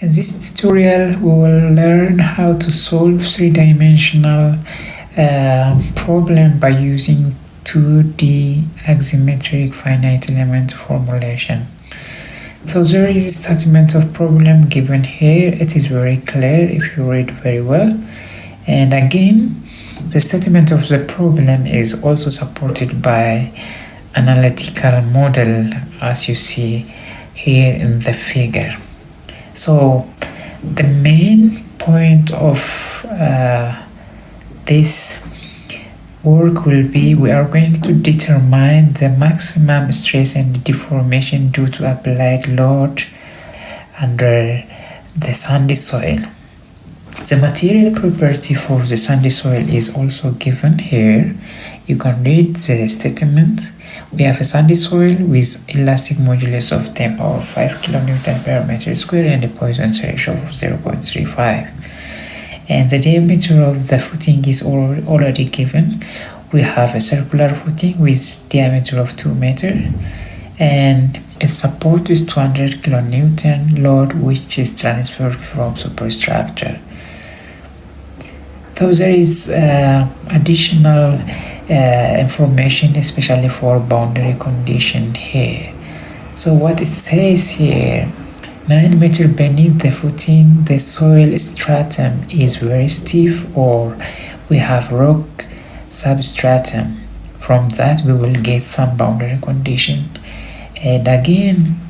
In this tutorial, we will learn how to solve three-dimensional problem by using 2D axisymmetric finite element formulation. So there is a statement of problem given here. It is very clear if you read very well. And again, the statement of the problem is also supported by analytical model, as you see here in the figure. So the main point of this work will be we are going to determine the maximum stress and deformation due to applied load under the sandy soil. The material property for the sandy soil is also given here. You can read the statement. We have a sandy soil with elastic modulus of 10 power 5 kN per meter square and a Poisson's ratio of 0.35. And the diameter of the footing is already given. We have a circular footing with diameter of 2 meters, and its support is 200 kN load, which is transferred from superstructure. So there is additional information, especially for boundary condition here. So what it says here, 9 meters beneath the footing, the soil stratum is very stiff, or we have rock substratum. From that we will get some boundary condition. And again,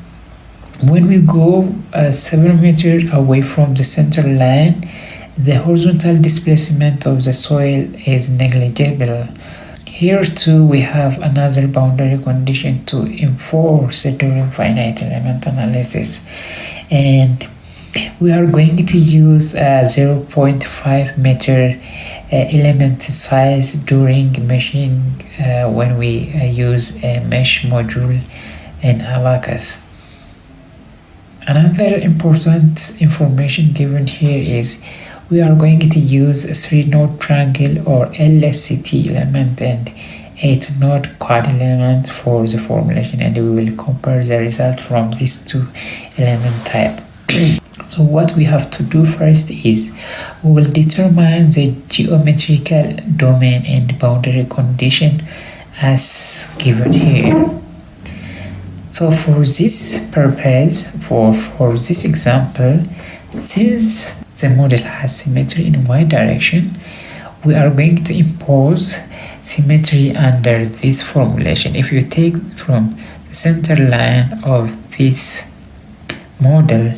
when we go 7 meters away from the center line, the horizontal displacement of the soil is negligible. Here too we have another boundary condition to enforce during finite element analysis, and we are going to use a 0.5 meter element size during meshing when we use a mesh module in Abacus. Another important information given here is we are going to use a 3-node triangle or LSCT element and 8-node quad element for the formulation, and we will compare the result from these two element type. So what we have to do first is we will determine the geometrical domain and boundary condition as given here. So for this purpose, for this example, since the model has symmetry in y direction, we are going to impose symmetry under this formulation. If you take from the center line of this model,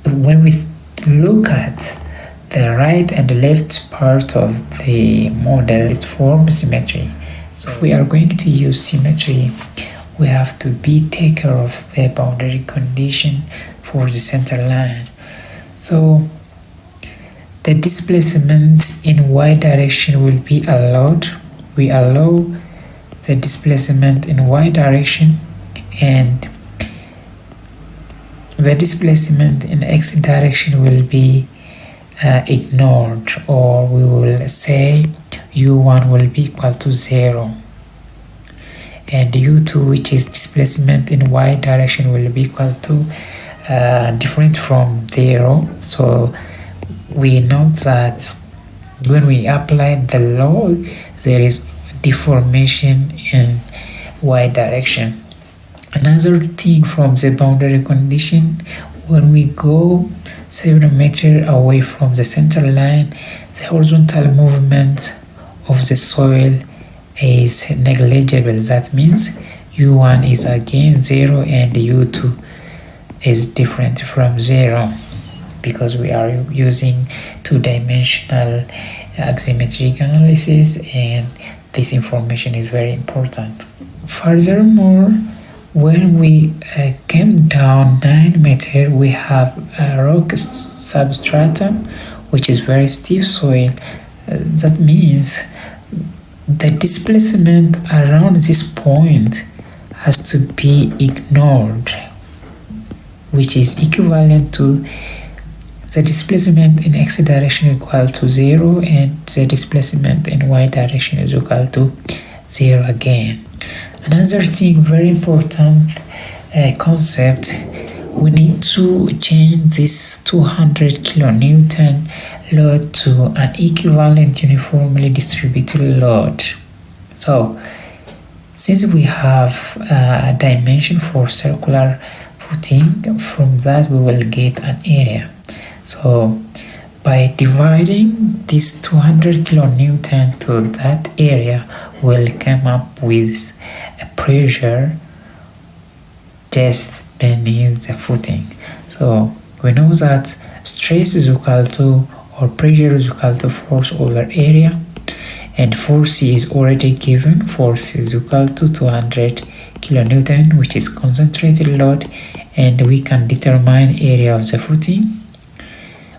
when we look at the right and the left part of the model, it forms symmetry. So if we are going to use symmetry, we have to take care of the boundary condition for the center line. So the displacement in y direction will be allowed. We allow the displacement in y direction, and the displacement in x direction will be ignored, or we will say u1 will be equal to 0, and u2, which is displacement in y direction, will be equal to different from 0. So we note that when we apply the load, there is deformation in y direction. Another thing from the boundary condition, when we go 7 meters away from the center line, the horizontal movement of the soil is negligible. That means u1 is again 0 and u2 is different from 0, because we are using two-dimensional axisymmetric analysis, and this information is very important. Furthermore, when we came down 9 meters, we have a rock substratum, which is very stiff soil. That means the displacement around this point has to be ignored, which is equivalent to the displacement in x direction equal to 0, and the displacement in y direction is equal to 0 again. Another thing, very important concept, we need to change this 200 kilonewton load to an equivalent uniformly distributed load. So since we have a dimension for circular footing, from that we will get an area. So by dividing this 200 kilonewton to that area, we'll come up with a pressure just beneath the footing. So we know that stress is equal to, or pressure is equal to, force over area, and force is already given. Force is equal to 200 kilonewton, which is concentrated load, and we can determine area of the footing,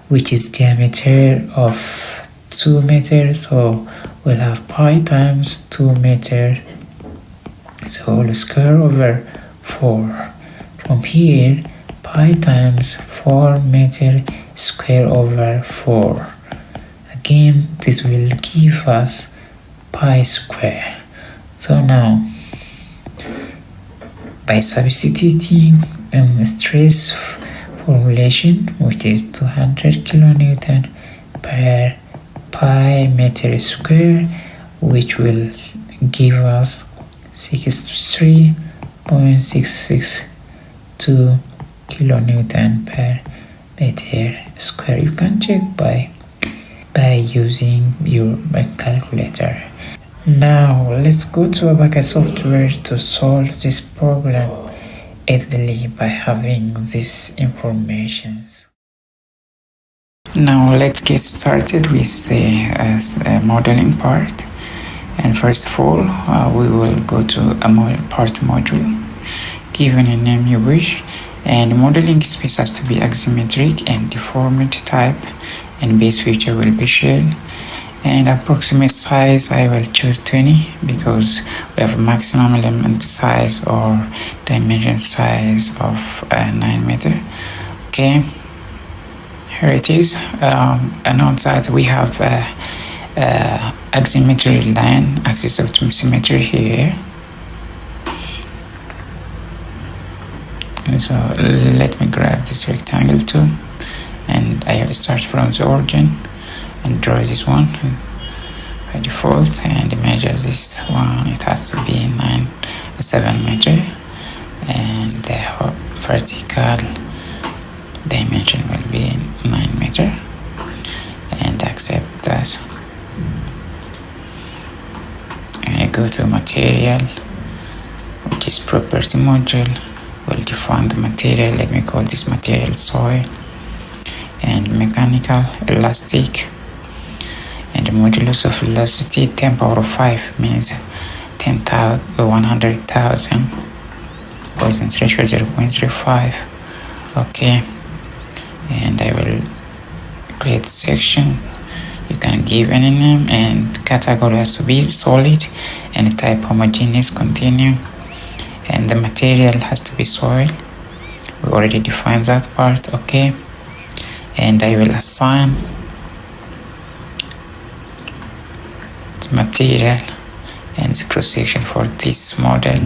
which is diameter of 2 meters. So we'll have pi times 2 meters, so whole square over 4. From here, pi times 4 meter square over 4. Again, this will give us pi square. So now, by substituting stress formulation, which is 200 kilonewton per pi meter square, which will give us 63.662 kilonewton per meter square. You can check by using your calculator. Now let's go to Abacus software to solve this problem easily by having these informations. Now let's get started with the modeling part. And first of all, we will go to a part module, given a name you wish, and modeling space has to be axisymmetric and deformity type, and base feature will be shell, and approximate size I will choose 20 because we have maximum element size or dimension size of 9 meter. Okay, here it is. Note that we have axisymmetry line, axis of symmetry here. So let me grab this rectangle too, and I will start from the origin and draw this one by default and measure this one. It has to be 7 meter, and the vertical dimension will be 9 meter, and accept that. And I go to material, which is property module. We'll define the material. Let me call this material soil, and mechanical elastic, and the modulus of velocity 10 power of 5 means 100,000. Poisson ratio 0.35. Okay, and I will create section. You can give any name, and category has to be solid, and type homogeneous continue, and the material has to be soil. We already defined that part. Okay, and I will assign the material and the cross section for this model.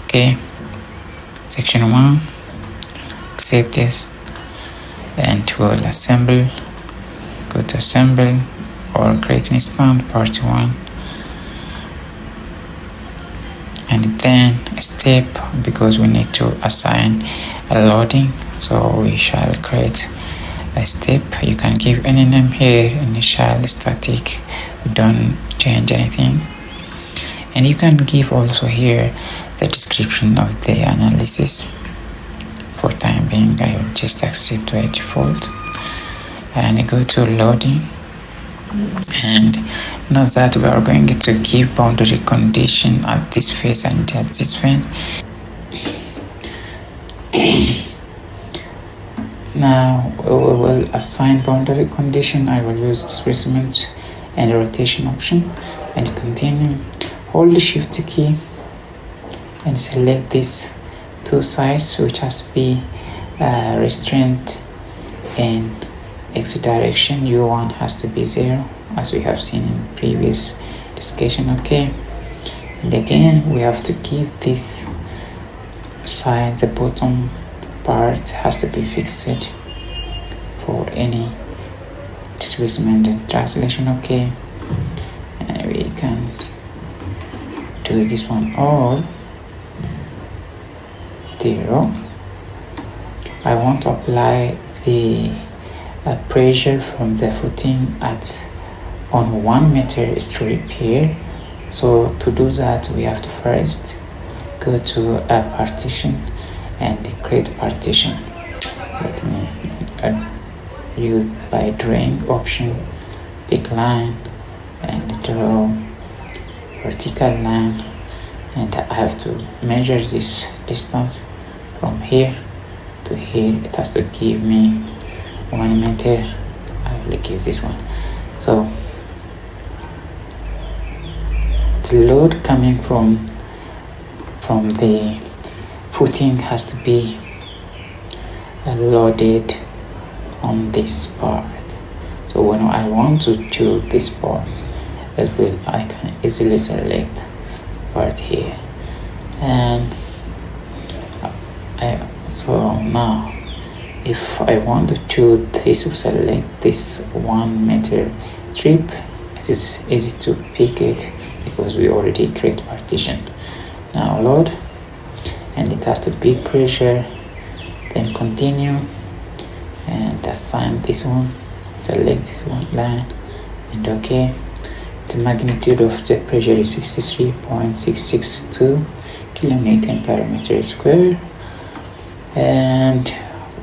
Okay, section 1, accept this, and we will assemble. Go to assemble or create an instance, part 1, and then step, because we need to assign a loading, so we shall create a step. You can give any name here, initial, static, we don't change anything, and you can give also here the description of the analysis. For time being, I will just accept by default, and I go to loading, and note that we are going to give boundary condition at this phase and at this phase. Now we will assign boundary condition. I will use displacement and rotation option, and continue. Hold the shift key and select these two sides, which has to be restraint in x direction. u1 has to be 0, as we have seen in previous discussion. Okay, and again we have to give this side, the bottom part has to be fixed for any displacement and translation. Okay, and we can do this one all 0. I want to apply the pressure from the footing on 1 meter strip here. So to do that, we have to first go to a partition and create partition. Let me use by drawing option, pick line and draw vertical line, and I have to measure this distance from here to here. It has to give me 1 meter. I will give this one. So the load coming from the footing has to be loaded on this part. So when I want to choose this part, I can easily select the part here, and so now if I want to choose this, to select this 1 meter strip, it is easy to pick it because we already create partition. Now load, and it has to be pressure, then continue and assign this one, select this one line, and okay. The magnitude of the pressure is 63.662 kilonewton per meter square. And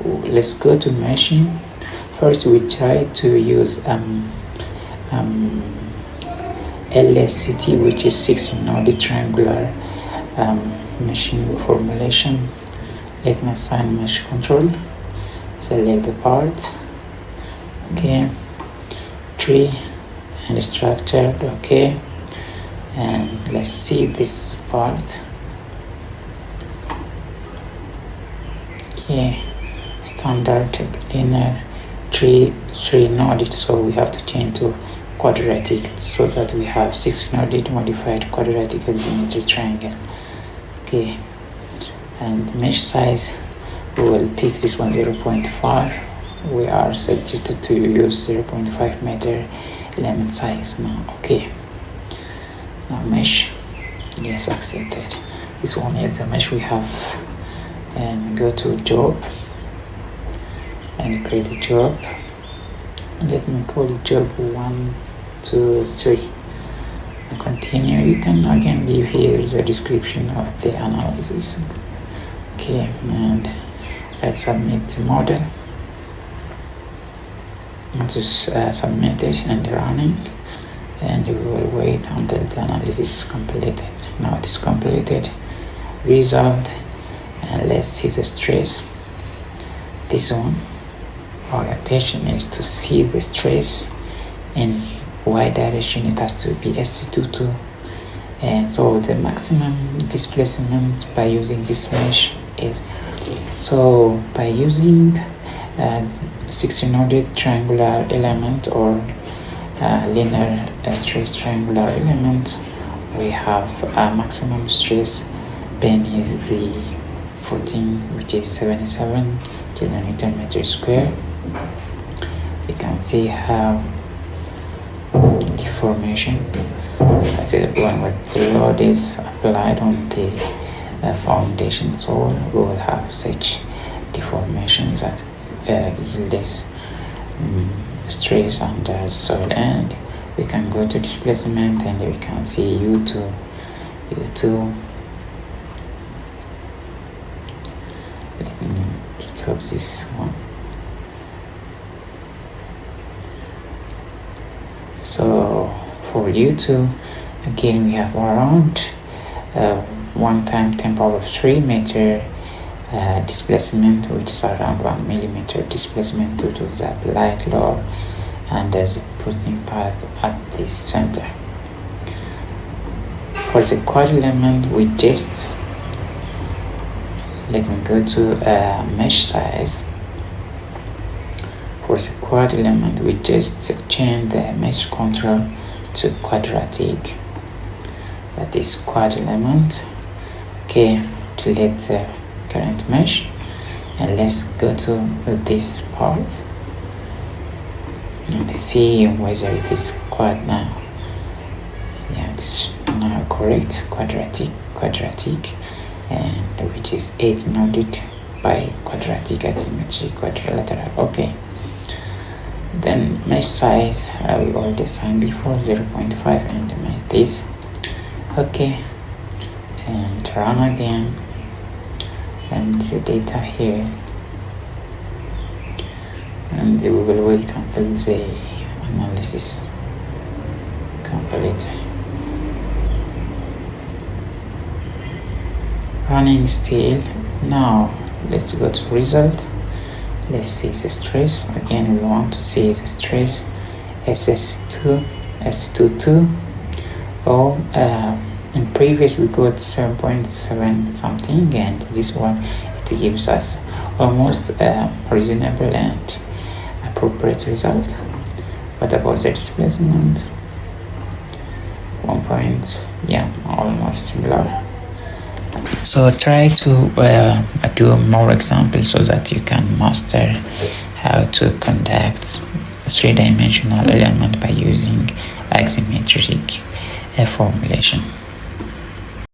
let's go to meshing. First we try to use LSCT, which is 6-node triangular meshing formulation. Let me assign mesh control, select the part, okay, tree and structured, okay, and let's see this part. Okay, standard linear tree 3-noded, so we have to change to quadratic so that we have 6-noded modified quadratic axisymmetric triangle. Okay, and mesh size, we will pick this one 0.5. We are suggested to use 0.5 meter element size now. Okay, now mesh, yes, accepted. This one is the mesh we have, and go to job and create a job. Let me call it job 1, 2, 3 and continue. You can again give here the description of the analysis. Okay, and let's submit the model. Just submit it and running, and we will wait until the analysis is completed. Now it is completed. Result, and let's see the stress. This one, our attention is to see the stress in y direction. It has to be SC22, and so the maximum displacement by using this mesh is, so by using 16-noded triangular element or linear stress triangular element, we have a maximum stress beneath the footing, which is 77 kilonewton meter square. You can see how deformation, that's it, when the load is applied on the foundation soil, we will have such deformations that yield this stress under the soil. And we can go to displacement, and we can see U2. Let me pick up this one. So for U2, again we have around 1 times 10⁻³ meter displacement, which is around 1 millimeter displacement due to the applied load, and there's a putting path at this center. For the quad element, we just, let me go to mesh size. For the quad element, we just change the mesh control to quadratic. That is quad element. Okay, delete the current mesh, And let's go to this part and see whether it is quite now. Yeah, it's now correct. Quadratic, and which is 8 noded by quadratic, asymmetric, quadrilateral. Okay. Then mesh size we already signed before, 0.5, and mesh this. Okay, and run again, and the data here, and we will wait until the analysis complete. Running still. Now let's go to result. Let's see the stress. Again, we want to see the stress SS2, S22, or in previous we got 7.7 something, and this one it gives us almost reasonable and appropriate result. What about the displacement? 1 point, yeah, almost similar. So try to do more examples so that you can master how to conduct three-dimensional element by using axisymmetric formulation.